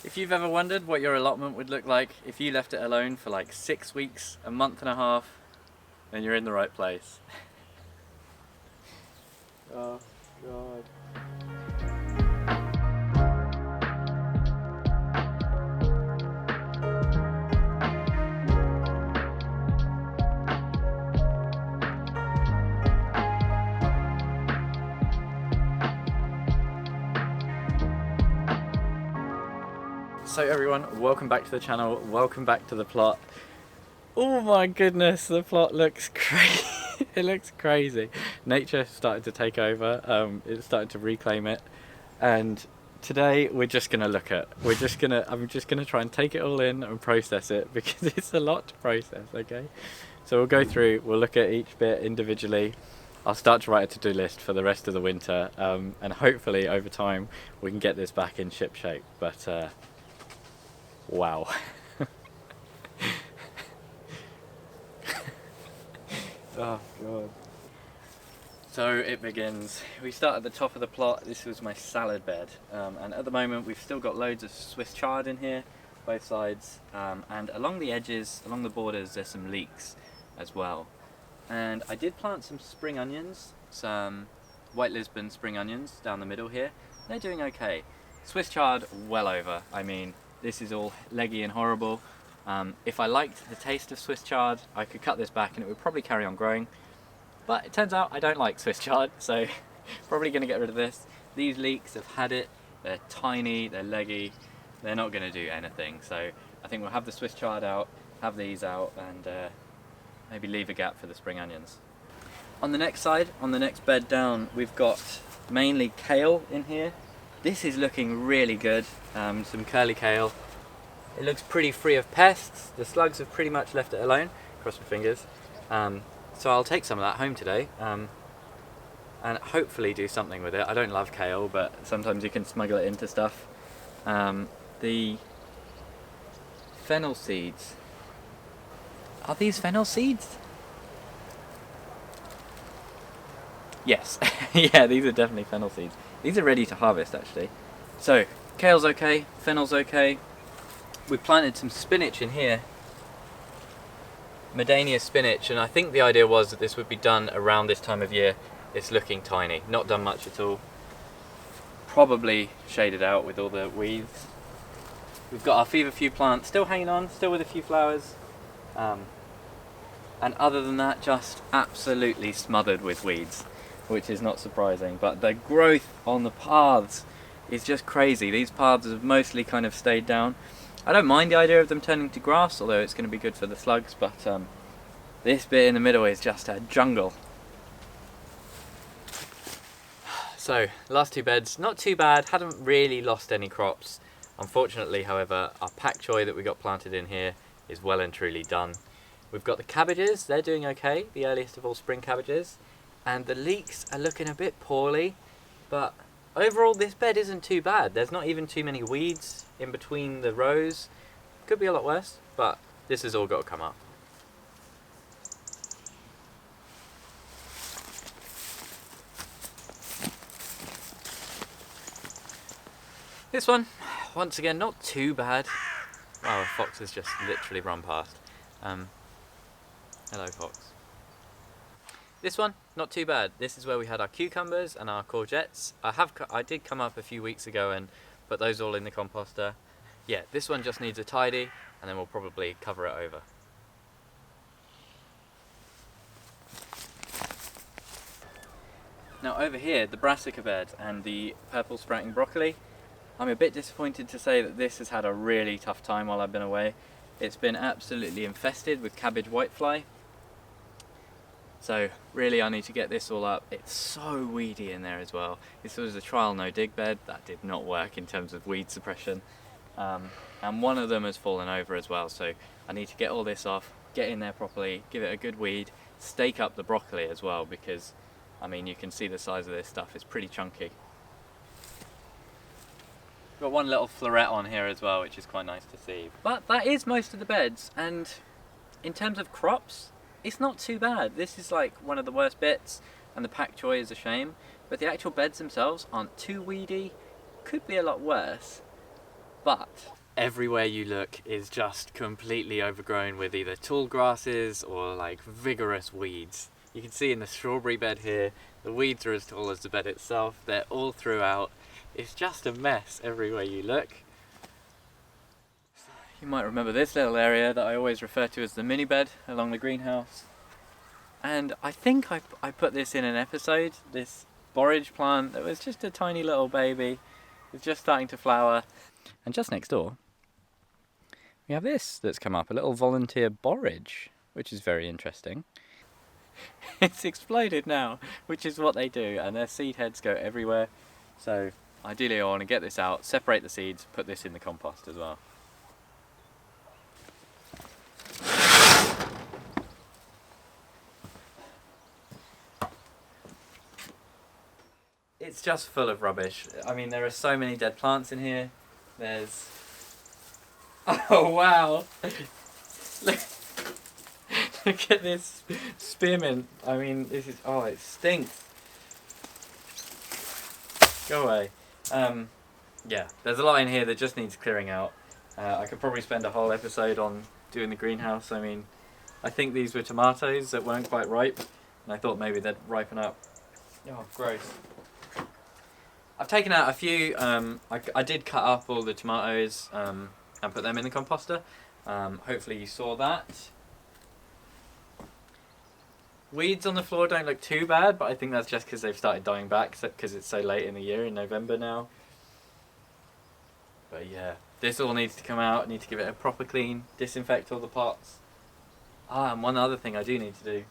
If you've ever wondered what your allotment would look like if you left it alone for like 6 weeks, a month and a half, then you're in the right place. Oh God. So everyone, welcome back to the channel, welcome back to the plot. Oh my goodness, the plot looks crazy. It looks crazy. Nature started to take over, it started to reclaim it, and today we're just gonna I'm just gonna try and take it all in and process it because it's a lot to process, okay? So we'll go through, we'll look at each bit individually. I'll start to write a to-do list for the rest of the winter, and hopefully over time we can get this back in ship shape, but wow. Oh God. So it begins. We start at the top of the plot. This was my salad bed, and at the moment we've still got loads of Swiss chard in here, both sides, and along the edges, along the borders, there's some leeks as well. And I did plant some spring onions, some white Lisbon spring onions down the middle here. They're doing okay. Swiss chard well over. I mean, this is all leggy and horrible. If I liked the taste of Swiss chard, I could cut this back and it would probably carry on growing. But it turns out I don't like Swiss chard, so probably going to get rid of this. These leeks have had it. They're tiny, they're leggy, they're not going to do anything. So I think we'll have the Swiss chard out, have these out, and maybe leave a gap for the spring onions. On the next side, on the next bed down, we've got mainly kale in here. This is looking really good, some curly kale. It looks pretty free of pests. The slugs have pretty much left it alone, cross my fingers. So I'll take some of that home today and hopefully do something with it. I don't love kale, but sometimes you can smuggle it into stuff. The fennel seeds. Are these fennel seeds? Yes, yeah, these are definitely fennel seeds. These are ready to harvest actually. So, kale's okay, fennel's okay. We planted some spinach in here. Medania spinach, and I think the idea was that this would be done around this time of year. It's looking tiny, not done much at all. Probably shaded out with all the weeds. We've got our feverfew plant still hanging on, still with a few flowers. And other than that, just absolutely smothered with weeds, which is not surprising. But the growth on the paths is just crazy. These paths have mostly kind of stayed down. I don't mind the idea of them turning to grass, although it's going to be good for the slugs, but this bit in the middle is just a jungle. So, last two beds, not too bad, hadn't really lost any crops. Unfortunately, however, our pak choi that we got planted in here is well and truly done. We've got the cabbages, they're doing okay, the earliest of all spring cabbages, and the leeks are looking a bit poorly, but overall this bed isn't too bad. There's not even too many weeds in between the rows. Could be a lot worse, but this has all got to come up. This one, once again, not too bad. Wow, a fox has just literally run past. Hello, fox. This one, not too bad. This is where we had our cucumbers and our courgettes. I did come up a few weeks ago and put those all in the composter. Yeah, this one just needs a tidy, and then we'll probably cover it over. Now over here, the Brassica Bed and the purple sprouting broccoli. I'm a bit disappointed to say that this has had a really tough time while I've been away. It's been absolutely infested with cabbage whitefly. So really I need to get this all up. It's so weedy in there as well. This was a trial no dig bed. That did not work in terms of weed suppression. And one of them has fallen over as well. So I need to get all this off, get in there properly, give it a good weed, stake up the broccoli as well, because I mean you can see the size of this stuff, it's pretty chunky. Got one little floret on here as well, which is quite nice to see. But that is most of the beds, and in terms of crops, it's not too bad. This is like one of the worst bits, and the pak choi is a shame, but the actual beds themselves aren't too weedy. Could be a lot worse, but everywhere you look is just completely overgrown with either tall grasses or like vigorous weeds. You can see in the strawberry bed here, the weeds are as tall as the bed itself. They're all throughout. It's just a mess everywhere you look. You might remember this little area that I always refer to as the mini bed along the greenhouse. And I think I put this in an episode, this borage plant that was just a tiny little baby. It's just starting to flower. And just next door, we have this that's come up, a little volunteer borage, which is very interesting. It's exploded now, which is what they do, and their seed heads go everywhere. So ideally I want to get this out, separate the seeds, put this in the compost as well. It's just full of rubbish. I mean, there are so many dead plants in here. There's... Oh wow! Look at this spearmint. I mean, this is... Oh, it stinks. Go away. Yeah, there's a lot in here that just needs clearing out. I could probably spend a whole episode on doing the greenhouse. I mean, I think these were tomatoes that weren't quite ripe, and I thought maybe they'd ripen up. Oh, gross. I've taken out a few. I did cut up all the tomatoes and put them in the composter. Hopefully you saw that. Weeds on the floor don't look too bad, but I think that's just because they've started dying back because it's so late in the year, in November now. But yeah, this all needs to come out. I need to give it a proper clean, disinfect all the pots. Ah, and one other thing I do need to do.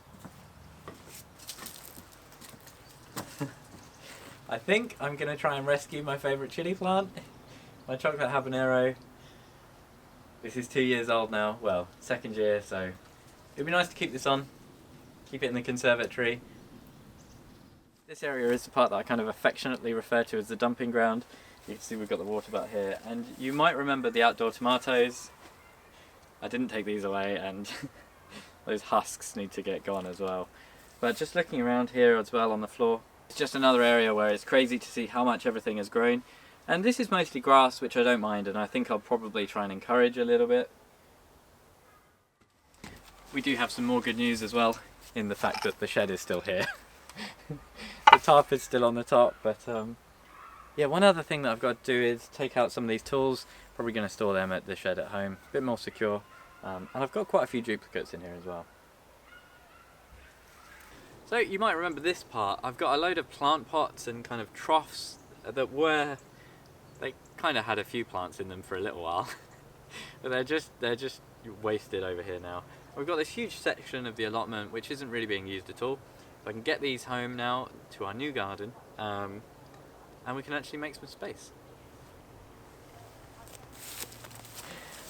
I think I'm going to try and rescue my favourite chili plant, my chocolate habanero. This is 2 years old now, well, second year, so it'd be nice to keep this on, keep it in the conservatory. This area is the part that I kind of affectionately refer to as the dumping ground. You can see we've got the water butt here, and you might remember the outdoor tomatoes. I didn't take these away, and those husks need to get gone as well. But just looking around here as well on the floor, it's just another area where it's crazy to see how much everything has grown. And this is mostly grass, which I don't mind, and I think I'll probably try and encourage a little bit. We do have some more good news as well, in the fact that the shed is still here. The tarp is still on the top, but yeah, one other thing that I've got to do is take out some of these tools. Probably going to store them at the shed at home, a bit more secure. And I've got quite a few duplicates in here as well. So you might remember this part. I've got a load of plant pots and kind of troughs that they kind of had a few plants in them for a little while. But they're just wasted over here now. We've got this huge section of the allotment which isn't really being used at all. So I can get these home now to our new garden, and we can actually make some space.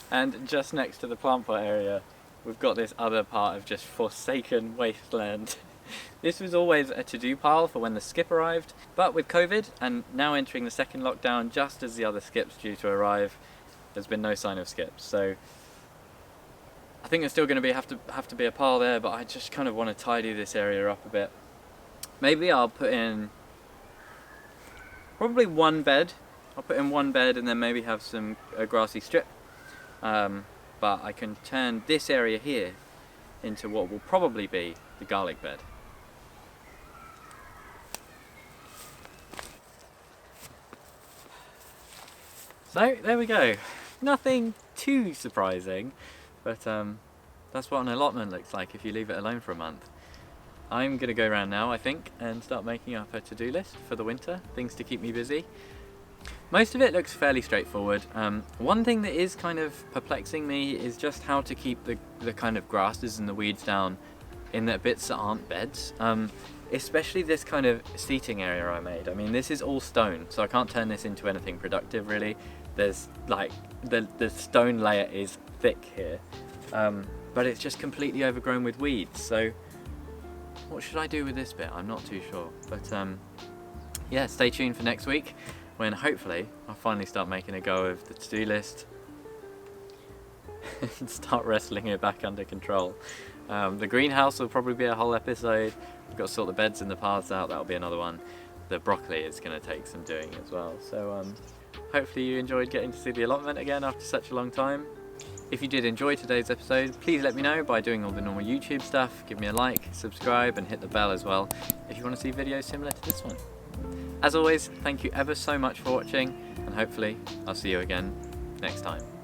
And just next to the plant pot area, we've got this other part of just forsaken wasteland. This was always a to-do pile for when the skip arrived, but with COVID and now entering the second lockdown just as the other skip's due to arrive, there's been no sign of skips. So I think there's still going to have to be a pile there, but I just kind of want to tidy this area up a bit. Maybe I'll put in probably one bed. I'll put in one bed and then maybe have a grassy strip. But I can turn this area here into what will probably be the garlic bed. So there we go. Nothing too surprising, but that's what an allotment looks like if you leave it alone for a month. I'm going to go around now, I think, and start making up a to-do list for the winter, things to keep me busy. Most of it looks fairly straightforward. One thing that is kind of perplexing me is just how to keep the kind of grasses and the weeds down in the bits that aren't beds. Especially this kind of seating area I made. I mean, this is all stone, so I can't turn this into anything productive really. There's like, the stone layer is thick here, but it's just completely overgrown with weeds. So what should I do with this bit? I'm not too sure, but yeah, stay tuned for next week when hopefully I'll finally start making a go of the to-do list and start wrestling it back under control. The greenhouse will probably be a whole episode. I've got to sort the beds and the paths out, that'll be another one. The broccoli is going to take some doing as well. So hopefully you enjoyed getting to see the allotment again after such a long time. If you did enjoy today's episode, please let me know by doing all the normal YouTube stuff. Give me a like, subscribe and hit the bell as well if you want to see videos similar to this one. As always, thank you ever so much for watching, and hopefully I'll see you again next time.